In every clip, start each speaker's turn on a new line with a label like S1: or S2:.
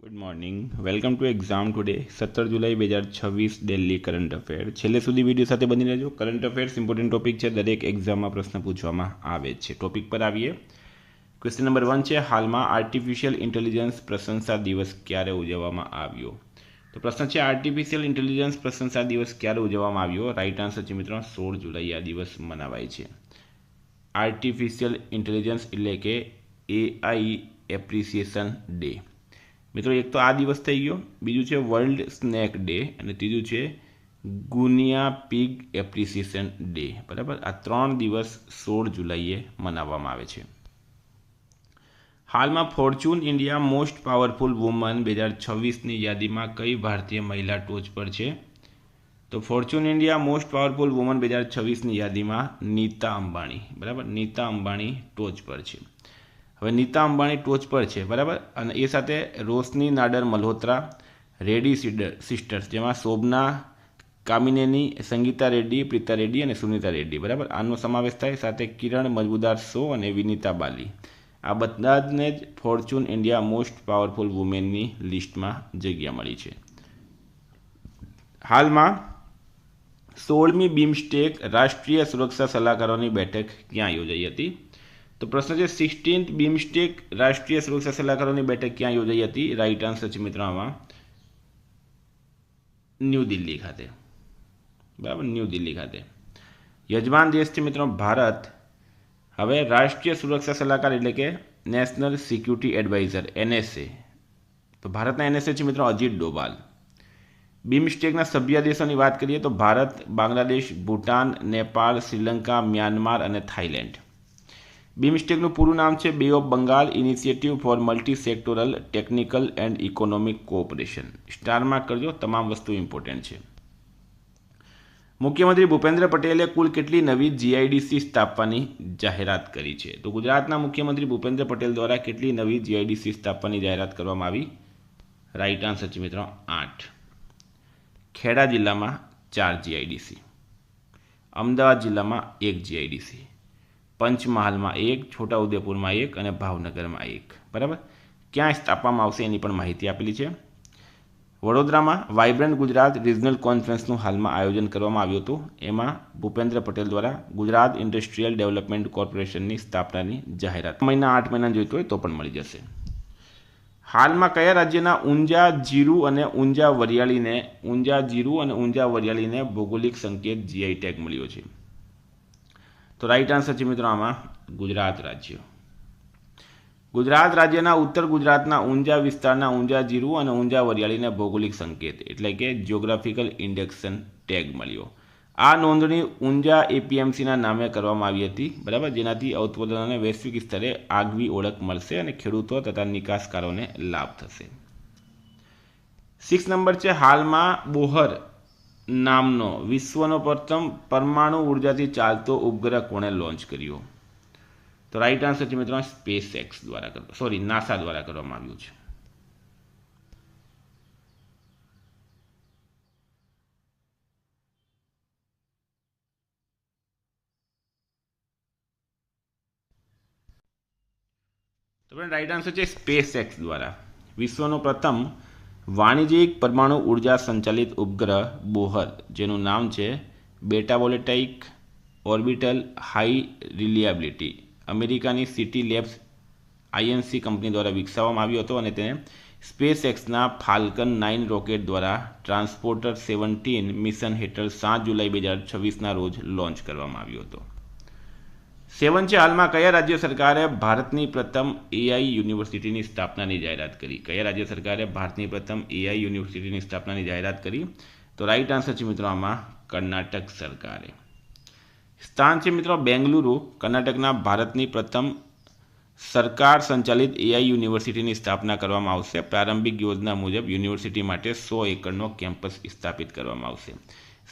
S1: Good morning, welcome to exam today 17 July 2026 Delhi current affair. છેલ્લે સુધી video સાથે બની રહેજો. કરંટ અફેર્સ ઇમ્પોર્ટન્ટ ટોપિક છે, દરેક એક્ઝામમાં પ્રશ્ન પૂછવામાં આવે છે. ટોપિક પર આવીએ. ક્વેશ્ચન નંબર 1 છે, હાલમાં આર્ટિફિશિયલ ઇન્ટેલિજન્સ પ્રશંસા દિવસ ક્યારે ઉજવવામાં આવ્યો? તો પ્રશ્ન છે, આર્ટિફિશિયલ ઇન્ટેલિજન્સ પ્રશંસા દિવસ ક્યારે ઉજવવામાં આવ્યો? રાઈટ આન્સર છે મિત્રો 16 જુલાઈ આ દિવસ મનાવાય છે. આર્ટિફિશિયલ ઇન્ટેલિજન્સ એટલે કે એઆઈ એપ્રિસિએશન ડે. મિત્રો એક તો આ દિવસ થઈ ગયો, બીજું છે વર્લ્ડ સ્નેક ડે અને ત્રીજું છે ગુનિયા પિગ એપ્રિસિએશન ડે. બરાબર, આ 3 દિવસ 16 જુલાઈએ મનાવવામાં આવે છે. હાલમાં Fortune India most powerful woman 2026ની યાદીમાં કઈ ભારતીય મહિલા ટોચ પર છે? તો Fortune India most powerful woman 2026ની યાદીમાં નીતા અંબાણી. બરાબર, નીતા અંબાણી ટોચ પર છે. હવે નીતા અંબાણી ટોચ પર છે, બરાબર, અને એ સાથે રોશની નાડર મલ્હોત્રા, રેડ્ડી સિસ્ટર્સ જેમાં શોભના કામિનેની, સંગીતા રેડ્ડી, પ્રીતા રેડ્ડી અને સુનીતા રેડ્ડી, બરાબર, આનો સમાવેશ થાય. સાથે કિરણ મજમુદાર શો અને વિનીતા બાલી, આ બધાને જ ફોર્ચ્યુન ઇન્ડિયા મોસ્ટ પાવરફુલ વુમેનની લિસ્ટમાં જગ્યા મળી છે. હાલમાં 16મી બિમસ્ટેક રાષ્ટ્રીય સુરક્ષા સલાહકારોની બેઠક ક્યાં યોજાઈ હતી? તો પ્રશ્ન છે, 16th બિમસ્ટેક રાષ્ટ્રીય સુરક્ષા સલાહકારોની બેઠક ક્યાં યોજાઈ હતી? રાઈટ આન્સર છે મિત્રો આમાં ન્યૂ દિલ્હી ખાતે. બરાબર, ન્યૂ દિલ્હી ખાતે. યજમાન દેશ છે મિત્રો ભારત. હવે રાષ્ટ્રીય સુરક્ષા સલાહકાર એટલે કે નેશનલ સિક્યુરિટી એડવાઇઝર NSA, તો ભારતના NSA છે મિત્રો અજીત ડોભાલ. બિમસ્ટેકના સભ્ય દેશોની વાત કરીએ તો ભારત, બાંગ્લાદેશ, ભૂટાન, નેપાળ, શ્રીલંકા, મ્યાનમાર અને થાઇલેન્ડ. બિમસ્ટેકનું પૂરું નામ છે bay of Bengal initiative for multi sectoral technical and economic cooperation. Star mark કરજો, તમામ વસ્તુ ઇમ્પોર્ટન્ટ છે. મુખ્યમંત્રી ભૂપેન્દ્ર પટેલે કુલ કેટલી નવી GIDC સ્થાપવાની જાહેરાત કરી છે? તો ગુજરાતના મુખ્યમંત્રી ભૂપેન્દ્ર પટેલ દ્વારા કેટલી નવી GIDC સ્થાપવાની જાહેરાત કરવામાં આવી? રાઈટ આન્સર છે મિત્રો 8. ખેડા જિલ્લામાં 4 GIDC, અમદાવાદ જિલ્લામાં 1 GIDC, પંચમહાલમાં 1, છોટાઉદેપુરમાં 1 અને ભાવનગરમાં 1. બરાબર, ક્યાં સ્થાપવામાં આવશે એની પણ માહિતી આપેલી છે. વડોદરામાં વાઇબ્રન્ટ ગુજરાત રિજનલ કોન્ફરન્સનું હાલમાં આયોજન કરવામાં આવ્યું હતું. એમાં ભૂપેન્દ્ર પટેલ દ્વારા ગુજરાત ઇન્ડસ્ટ્રીયલ ડેવલપમેન્ટ કોર્પોરેશનની સ્થાપનાની જાહેરાત 8 મહિના જોઈતો હોય તો પણ મળી જશે. હાલમાં કયા રાજ્યના ઊંઝા જીરું અને ઊંઝા વરિયાળીને ભૌગોલિક સંકેત GI ટેગ મળ્યો છે? તો રાઈટ આન્સર છે મિત્રો આમાં ગુજરાત રાજ્ય. ગુજરાત રાજ્યના ઉત્તર ગુજરાતના ઊંઝા વિસ્તારના ઊંઝા જીરું અને ઊંઝા વરિયાળીને ભૌગોલિક સંકેત એટલે કે જ્યોગ્રાફિકલ ઇન્ડેક્શન ટેગ મળ્યો. આ નોંધણી ઊંઝા APMCના નામે કરવામાં આવી હતી, બરાબર, જેનાથી ઉત્પાદનોને વૈશ્વિક સ્તરે આગવી ઓળખ મળશે અને ખેડૂતો તથા નિકાસકારોને લાભ થશે. 6 નંબર છે, હાલમાં બોહર નામનો વિશ્વનો પ્રથમ પરમાણુ ઉર્જાથી ચાલતો ઉપગ્રહ કોણે લોન્ચ કર્યો? તો રાઈટ આન્સર છે મિત્રો SpaceX દ્વારા નાસા દ્વારા કરવામાં આવ્યું છે. તો રાઈટ આન્સર છે SpaceX દ્વારા વિશ્વનો પ્રથમ વાણિજ્યિક પરમાણુ ઉર્જા સંચાલિત ઉપગ્રહ બોહર, જેનું નામ છે બેટા વોલેટાઇક ઓર્બિટલ હાઈ રિલિયાબિલિટી, અમેરિકાની સિટી લેબ્સ INC કંપની દ્વારા વિકસાવવામાં આવ્યો હતો અને તેને SpaceXના ફાલ્કન 9 રોકેટ દ્વારા ટ્રાન્સપોર્ટર 17 મિશન હેઠળ 7 જુલાઈ 2026ના રોજ લોન્ચ કરવામાં આવ્યો હતો. 7 છે, હાલમાં કયા રાજ્ય સરકારે ભારતની પ્રથમ AI યુનિવર્સિટીની સ્થાપનાની જાહેરાત કરી? કયા રાજ્ય સરકારે ભારતની પ્રથમ AI યુનિવર્સિટીની સ્થાપનાની જાહેરાત કરી? તો રાઈટ આન્સર છે મિત્રો આમાં કર્ણાટક સરકારે. સ્થાન છે મિત્રો બેંગલુરુ. કર્ણાટકના ભારતની પ્રથમ સરકાર સંચાલિત AI યુનિવર્સિટીની સ્થાપના કરવામાં આવશે. પ્રારંભિક યોજના મુજબ યુનિવર્સિટી માટે 100 એકરનો કેમ્પસ સ્થાપિત કરવામાં આવશે.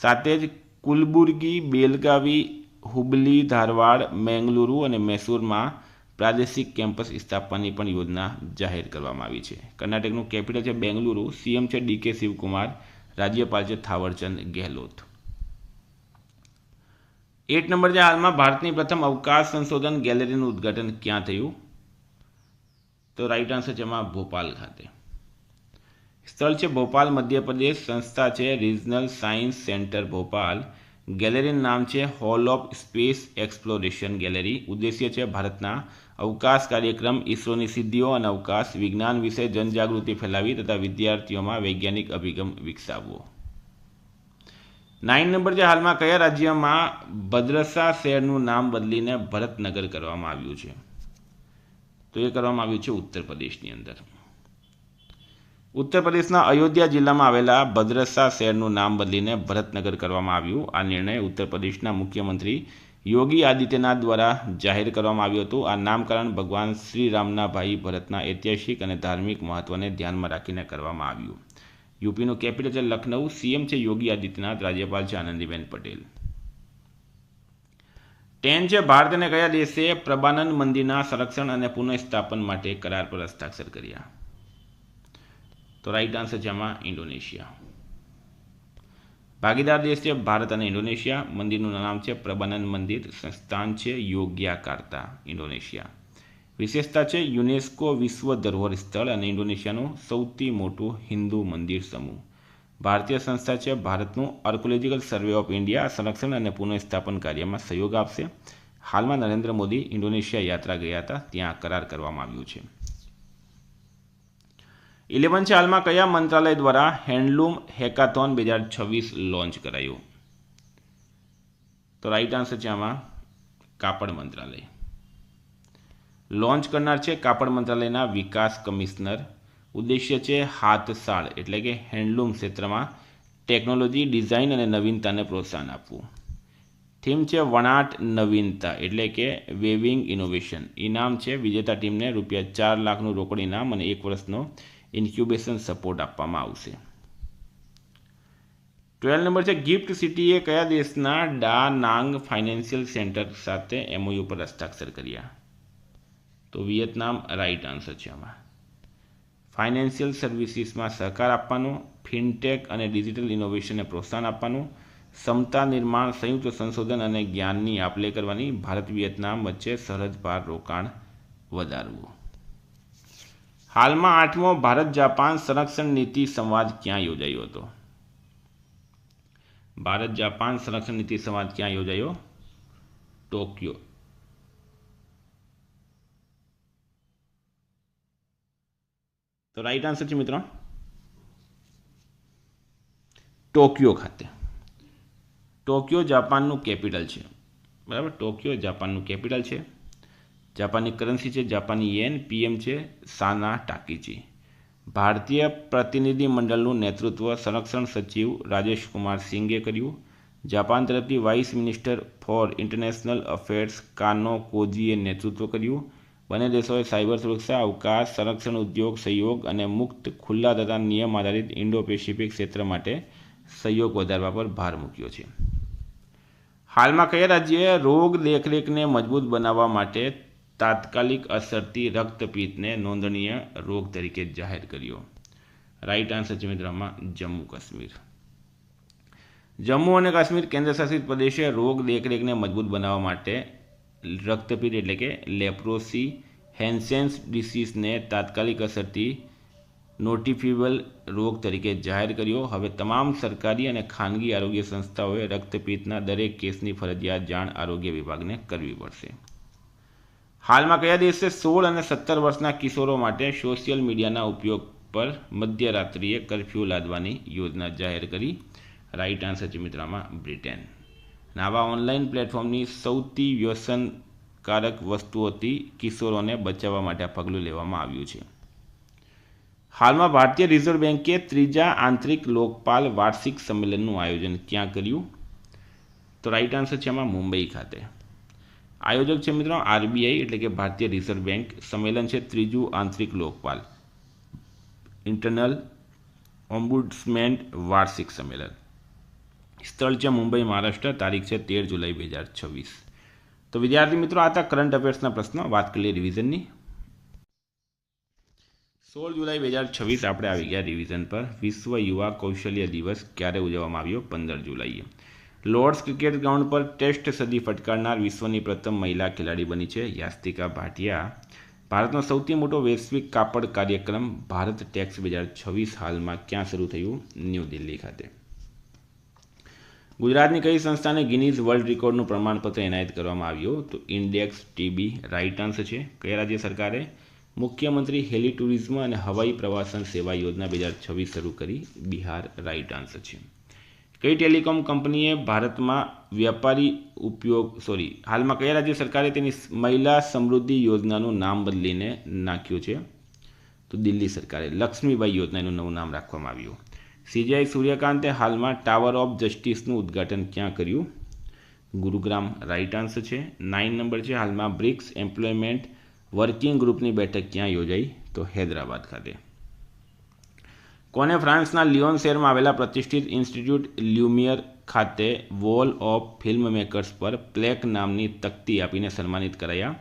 S1: સાથે જ કુલબુર્ગી, બેલગાવી, હુબલી, ધારવાડ, મેંગલુરુ અને મૈસૂરમાં પ્રાદેશિક કેમ્પસ સ્થાપવાની પણ યોજના જાહેર કરવામાં આવી છે. કર્ણાટકનું કેપિટલ છે બેંગલુરુ. CM છે DK શિવકુમાર. રાજ્યપાલ છે થાવરચંદ ગેહલોત. 8 નંબર છે, હાલમાં ભારતની પ્રથમ અવકાશ સંશોધન ગેલેરીનું ઉદ્ઘાટન ક્યાં થયું? તો રાઈટ આન્સર છે એમાં ભોપાલ ખાતે. સ્થળ છે ભોપાલ મધ્ય પ્રદેશ, સંસ્થા છે રિજનલ સાયન્સ સેન્ટર ભોપાલ, ગેલેરીનું નામ છે hall of space exploration gallery, ઉદ્દેશ્ય છે ભારતના અવકાશ કાર્યક્રમ, ઈસરોની સિદ્ધિઓ અને અવકાશ વિજ્ઞાન વિશે જનજાગૃતિ ફેલાવી તથા વિદ્યાર્થીઓમાં વૈજ્ઞાનિક અભિગમ વિકસાવવો. 9 નંબર છે હાલમાં કયા રાજ્યમાં ભદ્રસા શહેરનું નામ બદલીને ભરતનગર કરવામાં આવ્યું છે? તો એ કરવામાં આવ્યું છે ઉત્તર પ્રદેશની અંદર. ઉત્તર પ્રદેશના અયોધ્યા જિલ્લામાં આવેલા ભદ્રસા શહેરનું નામ બદલીને ભરતનગર કરવામાં આવ્યું. આ નિર્ણય ઉત્તર પ્રદેશના મુખ્યમંત્રી યોગી આદિત્યનાથ દ્વારા જાહેર કરવામાં આવ્યું હતું. આ નામકરણ ભગવાન શ્રી રામના ભાઈ ભરતના ઐતિહાસિક અને ધાર્મિક મહત્વને ધ્યાનમાં રાખીને કરવામાં આવ્યું. યુપીનું કેપિટલ છે લખનઉ, સીએમ છે યોગી આદિત્યનાથ, રાજ્યપાલ છે આનંદીબેન પટેલ. 10 છે ભારત અને કયા દેશે પ્રબાનન મંદિરના સંરક્ષણ અને પુનઃસ્થાપન માટે કરાર પર હસ્તાક્ષર કર્યા? તો રાઈટ આન્સર છે આમાં ઇન્ડોનેશિયા. ભાગીદાર દેશ છે ભારત અને ઇન્ડોનેશિયા. મંદિરનું નામ છે પ્રબાનન મંદિર, સંસ્થાન છે યોગ્યાકાર્તા, ઇન્ડોનેશિયા. વિશેષતા છે યુનેસ્કો વિશ્વ ધરોહર સ્થળ અને ઇન્ડોનેશિયાનું સૌથી મોટું હિન્દુ મંદિર સમૂહ. ભારતીય સંસ્થા છે ભારતનું આર્કોલોજીકલ સર્વે ઓફ ઇન્ડિયા સંરક્ષણ અને પુનઃસ્થાપન કાર્યમાં સહયોગ આપશે. હાલમાં નરેન્દ્ર મોદી ઇન્ડોનેશિયા યાત્રા ગયા હતા, ત્યાં કરાર કરવામાં આવ્યું છે. 11 છે હાલમાં કયા મંત્રાલય દ્વારા હેન્ડલૂમ હેકાથોન 2026 લોન્ચ કરાયું? તો રાઈટ આન્સર છે આમાં કાપડ મંત્રાલય. લોન્ચ કરનાર છે કાપડ મંત્રાલયના વિકાસ કમિશનર. ઉદ્દેશ્ય છે હાથશાળ એટલે કે હેન્ડલૂમ ક્ષેત્રમાં ટેકનોલોજી, ડિઝાઇન અને નવીનતાને પ્રોત્સાહન આપવું. થીમ છે વણાટ નવીનતા એટલે કે વેવિંગ ઇનોવેશન. ઇનામ છે વિજેતા ટીમને ₹4 લાખનું રોકડ ઇનામ અને 1 વર્ષનો ઇન્ક્યુબેશન સપોર્ટ આપવામાં આવશે. 12 નંબર છે ગિફ્ટ સિટીએ કયા દેશના ડા નાંગ ફાઇનાન્શિયલ સેન્ટર સાથે એમઓયુ પર હસ્તાક્ષર કર્યા? તો વિયેતનામ રાઈટ આન્સર છે આમાં. ફાઇનાન્શિયલ સર્વિસીસમાં સહકાર આપવાનો, ફિનટેક અને ડિજિટલ ઇનોવેશનને પ્રોત્સાહન આપવાનું, ક્ષમતા નિર્માણ, સંયુક્ત સંશોધન અને જ્ઞાનની આપ-લે કરવાની, ભારત વિયેતનામ વચ્ચે સરહદ પાર રોકાણ વધારવું. હાલમાં 8મો ભારત જાપાન સંરક્ષણ નીતિ સંવાદ ક્યાં યોજાયો હતો? ભારત જાપાન સંરક્ષણ નીતિ સંવાદ ક્યાં યોજાયો? ટોક્યો. તો રાઈટ આન્સર છે મિત્રો ટોક્યો ખાતે. ટોક્યો જાપાનનું કેપિટલ છે, બરાબર. ટોક્યો જાપાનનું કેપિટલ છે. જાપાનની કરન્સી છે જાપાની યેન, પીએમ છે સાના ટાકીચી. ભારતીય પ્રતિનિધિ મંડળનું નેતૃત્વ સંરક્ષણ સચિવ રાજેશ કુમાર સિંઘે કર્યું. જાપાન તરફથી vice minister for international affairs Kano કોજીએ નેતૃત્વ કર્યું. બંને દેશોએ સાયબર સુરક્ષા, અવકાશ, સંરક્ષણ ઉદ્યોગ સહયોગ અને મુક્ત, ખુલ્લા તથા નિયમ આધારિત ઇન્ડો પેસિફિક ક્ષેત્ર માટે સહયોગ વધારવા પર ભાર મૂક્યો છે. હાલમાં કયા રાજ્યએ રોગ દેખરેખને મજબૂત બનાવવા માટે તાત્કાલિક અસરથી રક્તપિત્તને નોંધનીય રોગ તરીકે જાહેર કર્યો? રાઈટ આન્સર છે મિત્રોમાં જમ્મુ કાશ્મીર. જમ્મુ અને કાશ્મીર કેન્દ્રશાસિત પ્રદેશે રોગ દેખરેખને મજબૂત બનાવવા માટે રક્તપિત્ત એટલે કે લેપ્રોસી હેન્સેન્સ ડિસીઝને તાત્કાલિક અસરથી નોટિફિયેબલ રોગ તરીકે જાહેર કર્યો. હવે તમામ સરકારી અને ખાનગી આરોગ્ય સંસ્થાઓએ રક્તપિત્તના દરેક કેસની ફરજિયાત જાણ આરોગ્ય વિભાગને કરવી પડશે. હાલમાં કયા દેશે 16 અને 17 વર્ષના કિશોરો માટે સોશિયલ મીડિયાના ઉપયોગ પર મધ્યરાત્રિએ કર્ફ્યુ લાદવાની યોજના જાહેર કરી? રાઈટ આન્સર છે મિત્રોમાં બ્રિટન. આવા ઓનલાઈન પ્લેટફોર્મની સૌથી વ્યસનકારક વસ્તુઓથી કિશોરોને બચાવવા માટે આ પગલું લેવામાં આવ્યું છે. હાલમાં ભારતીય રિઝર્વ બેન્કે 3જા આંતરિક લોકપાલ વાર્ષિક સંમેલનનું આયોજન ક્યાં કર્યું? તો રાઈટ આન્સર છે એમાં મુંબઈ ખાતે. આયોજક છે મિત્રો આરબીઆઈ એટલે કે ભારતીય રિઝર્વ બેન્ક. સંમેલન છે 3જું આંતરિક લોકપાલ ઇન્ટરનલ ઓમ્બુડ્સમેન વાર્ષિક સંમેલન. સ્થળ છે મુંબઈ મહારાષ્ટ્ર. તારીખ છે 13 જુલાઈ 2026. તો વિદ્યાર્થી મિત્રો આ હતા કરંટ અફેર્સના પ્રશ્નો. વાત કરીએ રિવિઝનની. 16 જુલાઈ 2026 આપણે આવી ગયા રિવિઝન પર. વિશ્વ યુવા કૌશલ્ય દિવસ ક્યારે ઉજવવામાં આવ્યો? 15 જુલાઈએ. લોર્ડ્સ ક્રિકેટ ગ્રાઉન્ડ પર ટેસ્ટ સદી ફટકારનાર વિશ્વની પ્રથમ મહિલા ખેલાડી બની છે યાસ્તિકા ભાટિયા. ભારતનો સૌથી મોટો વૈશ્વિક કાપડ કાર્યક્રમ ભારત ટેક્સ 2026 હાલમાં ક્યાં શરૂ થયું? ન્યૂ દિલ્હી ખાતે. ગુજરાતની કઈ સંસ્થાને ગિનીઝ વર્લ્ડ રેકોર્ડનું પ્રમાણપત્ર એનાયત કરવામાં આવ્યું? તો ઇન્ડેક્સ ટીબી રાઇટ આન્સર છે. કયા રાજ્ય સરકારે મુખ્યમંત્રી હેલી ટુરિઝમ અને હવાઈ પ્રવાસન સેવા યોજના 2026 શરૂ કરી? બિહાર રાઇટ આન્સર છે. કઈ ટેલિકોમ કંપનીએ ભારતમાં હાલમાં કયા રાજ્ય સરકારે તેની મહિલા સમૃદ્ધિ યોજનાનું નામ બદલીને નાખ્યું છે? તો દિલ્હી સરકારે લક્ષ્મીબાઈ યોજનાનું નવું નામ રાખવામાં આવ્યું. સીજીઆઈ સૂર્યકાંતે હાલમાં ટાવર ઓફ જસ્ટિસનું ઉદ્ઘાટન ક્યાં કર્યું? ગુરુગ્રામ રાઇટ આન્સર છે. 9 નંબર છે. હાલમાં બ્રિક્સ એમ્પ્લોયમેન્ટ વર્કિંગ ગ્રુપની બેઠક ક્યાં યોજાઈ? તો હૈદરાબાદ ખાતે. કોને ફ્રાન્સના લિયોન શહેરમાં આવેલા પ્રતિષ્ઠિત ઇન્સ્ટિટ્યૂટ લ્યુમિયર ખાતે વોલ ઓફ ફિલ્મ મેકર્સ પર પ્લેક નામની તકતી આપીને સન્માનિત કરાયા?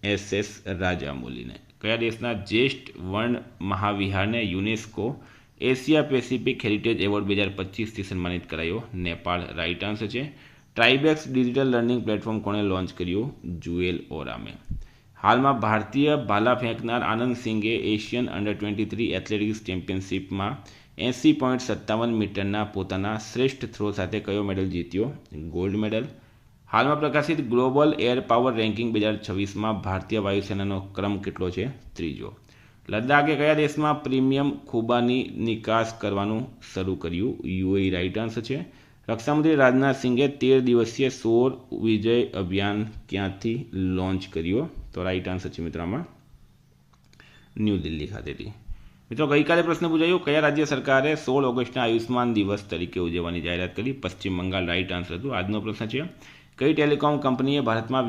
S1: SS રાજામૌલીને. કયા દેશના જ્યેષ્ઠ વન મહાવિહારને UNESCO Asia Pacific heritage award 2025થી સન્માનિત કરાયો? નેપાળ રાઇટ આન્સર છે. ટ્રાઇબેક્સ ડિજિટલ લર્નિંગ પ્લેટફોર્મ કોણે લોન્ચ કર્યું? જુએલ ઓરામે. હાલમાં ભારતીય ભાલા ફેંકનાર આનંદ સિંઘે એશિયન અંડર-23 એથ્લેટિક્સ ચેમ્પિયનશિપમાં 80.57 મીટરના પોતાના શ્રેષ્ઠ થ્રો સાથે કયો મેડલ જીત્યો? Gold medal. હાલમાં પ્રકાશિત ગ્લોબલ એર પાવર રેન્કિંગ 2026માં ભારતીય વાયુસેનાનો ક્રમ કેટલો છે? 3જો. લદ્દાખે કયા દેશમાં પ્રીમિયમ ખુબાની નિકાસ કરવાનું શરૂ કર્યું? યુએઈ રાઇટ આન્સર છે. રક્ષામંત્રી રાજનાથ સિંઘે 13 દિવસીય સૌર વિજય અભિયાન ક્યાંથી લોન્ચ કર્યો? તો રાઇટ આન્સર છે મિત્રોમાં ન્યૂ દિલ્હી ખાતેથી. મિત્રો ગઈકાલે પ્રશ્ન પૂછાયો કયા રાજ્ય સરકારે 16 ઓગસ્ટના આયુષ્માન દિવસ તરીકે ઉજવવાની જાહેરાત કરી? પશ્ચિમ બંગાળ રાઇટ આન્સર હતું. આજનો પ્રશ્ન છે કઈ ટેલિકોમ કંપનીએ ભારતમાં